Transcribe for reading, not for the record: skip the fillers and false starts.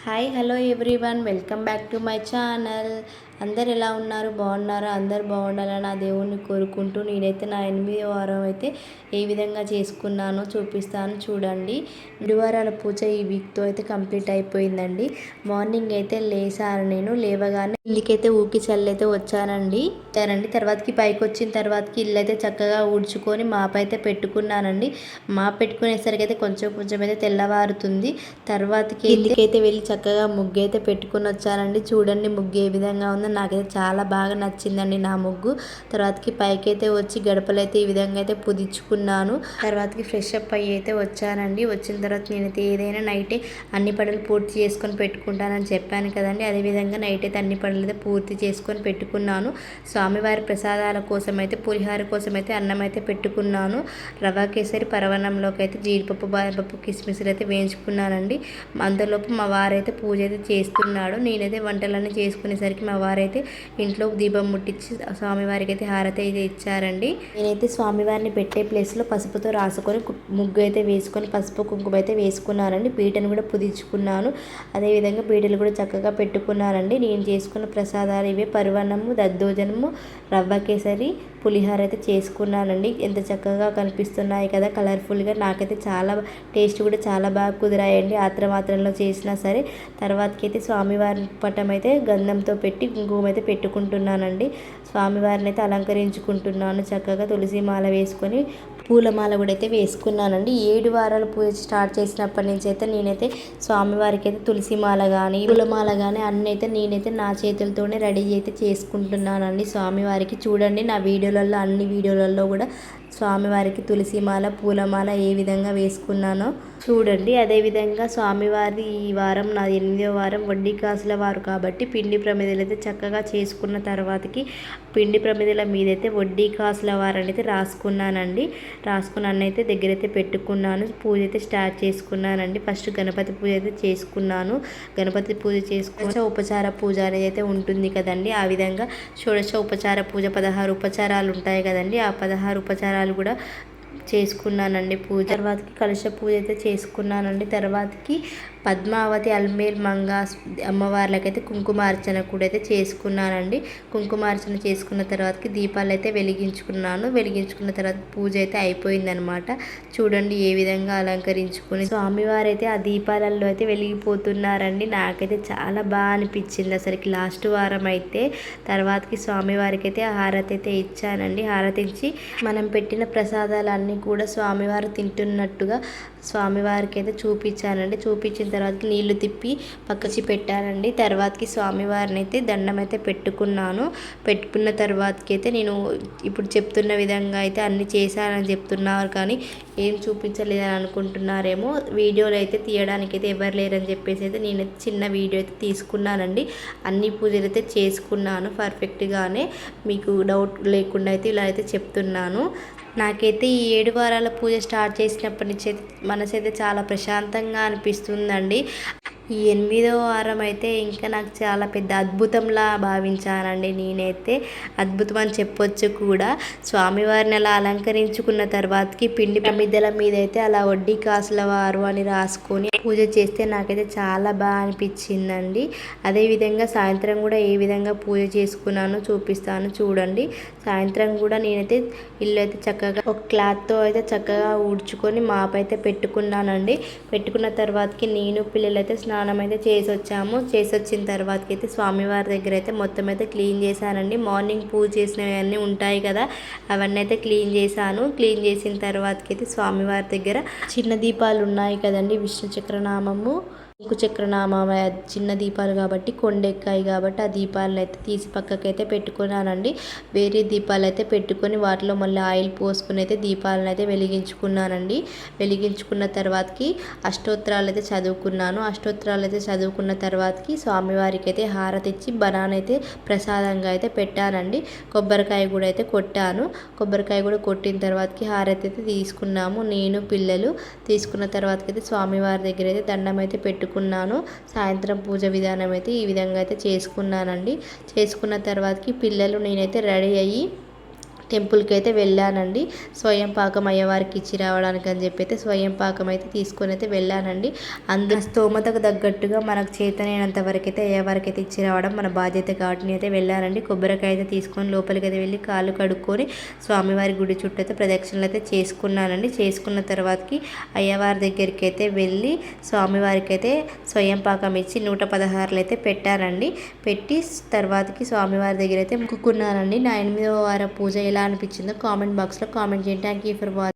Hi hello everyone, welcome back to my channel. అందరు ఎలా ఉన్నారు? బాగున్నారా? అందరు బాగుండాలని ఆ దేవుణ్ణి కోరుకుంటూ నేనైతే నా 8వ వారం అయితే ఏ విధంగా చేసుకున్నానో చూపిస్తాను చూడండి. 2 వారాల పూజ ఈ వీక్తో అయితే కంప్లీట్ అయిపోయిందండి. మార్నింగ్ అయితే లేసాను. నేను లేవగానే ఇంటికైతే ఊకి చల్లైతే వచ్చానండి. తర్వాతకి పైకి వచ్చిన తర్వాతకి ఇల్లు అయితే చక్కగా ఊడ్చుకొని మాప్ అయితే పెట్టుకున్నానండి. మాప్ పెట్టుకునేసరికి అయితే కొంచెం అయితే తెల్లవారుతుంది. తర్వాతకి ఇంటికైతే వెళ్ళి చక్కగా ముగ్గు అయితే పెట్టుకుని వచ్చానండి. చూడండి ముగ్గు ఏ విధంగా ఉందో, నాకైతే చాలా బాగా నచ్చిందండి నా ముగ్గు. తర్వాతకి పైకి అయితే వచ్చి గడపలు అయితే ఈ విధంగా అయితే పుదించుకున్నాను. తర్వాతకి ఫ్రెష్ అప్ అయ్యి అయితే వచ్చానండి. వచ్చిన తర్వాత నేనైతే ఏదైనా నైటే అన్ని పనులు పూర్తి చేసుకొని పెట్టుకుంటానని చెప్పాను కదండి. అదేవిధంగా నైట్ అయితే అన్ని పనులు అయితే పూర్తి చేసుకొని పెట్టుకున్నాను. స్వామివారి ప్రసాదాల కోసం అయితే పులిహార కోసం అయితే అన్నం అయితే పెట్టుకున్నాను. రవ్వ కేసరి పరవన్నంలోకి అయితే జీడిపప్పు బాదపప్పు కిస్మిస్లు అయితే వేయించుకున్నానండి. అంతలోపు మా వారైతే పూజ అయితే చేస్తున్నాడు. నేనైతే వంటలన్నీ చేసుకునేసరికి మా వారైతే ఇంట్లో దీపం ముట్టించి స్వామివారికి అయితే హారతి అయితే ఇచ్చారండి. నేనైతే స్వామివారిని పెట్టే ప్లేస్లో పసుపుతో రాసుకొని ముగ్గు అయితే వేసుకొని పసుపు కుంకుమ అయితే వేసుకున్నానండి. పీటను కూడా పుదించుకున్నాను. అదేవిధంగా పీటలు కూడా చక్కగా పెట్టుకున్నానండి. నేను చేసుకున్న ప్రసాదాలు ఇవే పరవన్నము, దద్దోజనము, రవ్వ కేసరి, పులిహార అయితే చేసుకున్నానండి. ఎంత చక్కగా కనిపిస్తున్నాయి కదా కలర్ఫుల్గా. నాకైతే చాలా టేస్ట్ కూడా చాలా బాగా కుదిరాయండి. ఆత్రమాత్రంలో చేసినా సరే. తర్వాతకి అయితే స్వామివారి పటం అయితే గంధంతో పెట్టి కుంకుమ అయితే పెట్టుకుంటున్నానండి. స్వామివారిని అయితే అలంకరించుకుంటున్నాను. చక్కగా తులసి మాల వేసుకొని పూలమాల కూడా అయితే వేసుకున్నానండి. 7 వారాలు పూజ స్టార్ట్ చేసినప్పటి నుంచి అయితే నేనైతే స్వామివారికి అయితే తులసి మాల కానీ పూలమాల కానీ అన్నీ అయితే నేనైతే నా చేతులతోనే రెడీ అయితే చేసుకుంటున్నానండి స్వామివారికి. చూడండి నా వీడియోలలో అన్ని వీడియోలలో కూడా స్వామివారికి తులసిమాల పూలమాల ఏ విధంగా వేసుకున్నానో చూడండి. అదేవిధంగా స్వామివారి ఈ వారం నా 8వ వారం వడ్డీ కాసుల వారు కాబట్టి పిండి ప్రమిదలు అయితే చక్కగా చేసుకున్న తర్వాతకి పిండి ప్రమిదల మీదైతే వడ్డీ కాసుల వారని అయితే రాసుకున్నానండి. రాసుకుని అన్నైతే దగ్గర అయితే పెట్టుకున్నాను. పూజ అయితే స్టార్ట్ చేసుకున్నానండి. ఫస్ట్ గణపతి పూజ అయితే చేసుకున్నాను. గణపతి పూజ చేసుకుని ఉపచార పూజ అనేది అయితే ఉంటుంది కదండి. ఆ విధంగా షోడశ ఉపచార పూజ 16 ఉపచారాలు ఉంటాయి కదండి. ఆ 16 ఉపచారాలు కూడా చేసుకున్నానండి. పూజ తర్వాతకి కలశ పూజ అయితే చేసుకున్నానండి. తర్వాతకి పద్మావతి అల్మేల్ మంగ అమ్మవార్లకైతే కుంకుమార్చన కూడా అయితే చేసుకున్నానండి. కుంకుమార్చన చేసుకున్న తర్వాతకి దీపాలు అయితే వెలిగించుకున్నాను. వెలిగించుకున్న తర్వాత పూజ అయితే అయిపోయిందనమాట. చూడండి ఏ విధంగా అలంకరించుకుని స్వామివారు అయితే ఆ దీపాలలో అయితే వెలిగిపోతున్నారండి. నాకైతే చాలా బాగా అనిపించింది అసలుకి లాస్ట్ వారం అయితే. తర్వాతకి స్వామివారికి అయితే హారతి అయితే ఇచ్చానండి. హారతి ఇచ్చి మనం పెట్టిన ప్రసాదాలన్నీ కూడా స్వామివారు తింటున్నట్టుగా స్వామివారికి అయితే చూపించానండి. చూపించిన తర్వాతకి నీళ్లు తిప్పి పక్కకి పెట్టానండి. తర్వాతకి స్వామివారిని అయితే దండం అయితే పెట్టుకున్నాను. పెట్టుకున్న తర్వాతకి అయితే నేను ఇప్పుడు చెప్తున్న విధంగా అయితే అన్ని చేశానని చెప్తున్నారు, కానీ ఏం చూపించలేదని అనుకుంటున్నారేమో. వీడియోలు అయితే తీయడానికి అయితే ఎవరు లేరని చెప్పేసి అయితే నేనైతే చిన్న వీడియో అయితే తీసుకున్నానండి. అన్ని పూజలు అయితే చేసుకున్నాను పర్ఫెక్ట్గానే. మీకు డౌట్ లేకుండా అయితే ఇలా అయితే చెప్తున్నాను. నాకైతే ఈ 7 వారాల పూజ స్టార్ట్ చేసినప్పటి నుంచి అయితే మనసు అయితే చాలా ప్రశాంతంగా అనిపిస్తుందండి. ఈ 8వ వారం అయితే ఇంకా నాకు చాలా పెద్ద అద్భుతంలా భావించానండి. నేనైతే అద్భుతం అని చెప్పొచ్చు కూడా. స్వామివారిని అలా అలంకరించుకున్న తర్వాతకి పిండి ప్రమిదల మీద అయితే అలా వడ్డీ కాసుల వారు అని రాసుకొని పూజ చేస్తే నాకైతే చాలా బాగా అనిపించిందండి. అదేవిధంగా సాయంత్రం కూడా ఏ విధంగా పూజ చేసుకున్నానో చూపిస్తాను చూడండి. సాయంత్రం కూడా నేనైతే ఇల్లు అయితే చక్కగా ఒక క్లాత్తో అయితే చక్కగా ఊడ్చుకొని మాప్ అయితే పెట్టుకున్నానండి. పెట్టుకున్న తర్వాతకి నేను పిల్లలు అయితే స్నానం అయితే చేసి వచ్చాము. చేసి వచ్చిన తర్వాతకి అయితే స్వామివారి దగ్గర అయితే మొత్తం అయితే క్లీన్ చేశానండి. మార్నింగ్ పూజ చేసినవి అన్నీ ఉంటాయి కదా, అవన్నీ అయితే క్లీన్ చేశాను. క్లీన్ చేసిన తర్వాతకి అయితే స్వామివారి దగ్గర చిన్న దీపాలు ఉన్నాయి కదండి, విష్ణు చక్రనామము ఇంకు చక్రనామం చిన్న దీపాలు కాబట్టి కొండెక్కాయి కాబట్టి ఆ దీపాలను అయితే తీసి పక్కకైతే పెట్టుకున్నానండి. వేరే దీపాలు అయితే పెట్టుకొని వాటిలో మళ్ళీ ఆయిల్ పోసుకుని అయితే దీపాలను అయితే వెలిగించుకున్నానండి. వెలిగించుకున్న తర్వాతకి అష్టోత్తరాలు అయితే చదువుకున్నాను. అష్టోత్తరాలు అయితే చదువుకున్న తర్వాతకి స్వామివారికి అయితే హారతి ఇచ్చి బనానా అయితే ప్రసాదంగా అయితే పెట్టానండి. కొబ్బరికాయ కూడా అయితే కొట్టాను. కొబ్బరికాయ కూడా కొట్టిన తర్వాతకి హారతి అయితే తీసుకున్నాము నేను పిల్లలు. తీసుకున్న తర్వాతకి అయితే స్వామివారి దగ్గర అయితే దండం అయితే పెట్టుకున్నాను. సాయంత్రం పూజ విధానం అయితే ఈ విధంగా అయితే చేసుకున్నానండి. చేసుకున్న తర్వాతకి పిల్లలు నేనైతే రెడీ అయ్యి టెంపుల్కి అయితే వెళ్ళానండి. స్వయం పాకం అయ్యవారికి ఇచ్చి రావడానికి అని చెప్పి అయితే స్వయం పాకం అయితే తీసుకొని అయితే వెళ్ళానండి. స్తోమతకు తగ్గట్టుగా మనకు చేతనైనంత వరకు అయితే అయ్యవారికి అయితే ఇచ్చి రావడం మన బాధ్యత కాబట్టి అయితే వెళ్ళానండి. కొబ్బరికాయ అయితే తీసుకొని లోపలికి అయితే వెళ్ళి కాళ్ళు కడుక్కొని స్వామివారి గుడి చుట్టూ అయితే ప్రదక్షిణలు అయితే చేసుకున్నానండి. చేసుకున్న తర్వాతకి అయ్యవారి దగ్గరికి అయితే వెళ్ళి స్వామివారికి అయితే స్వయం పాకం ఇచ్చి 116 అయితే పెట్టానండి. పెట్టి తర్వాతకి స్వామివారి దగ్గర అయితే మొక్కుకున్నానండి. నా 8వ వార పూజ ఎలా అనిపించిందో కామెంట్ బాక్స్లో కామెంట్ చేయండి. Thank you for watching.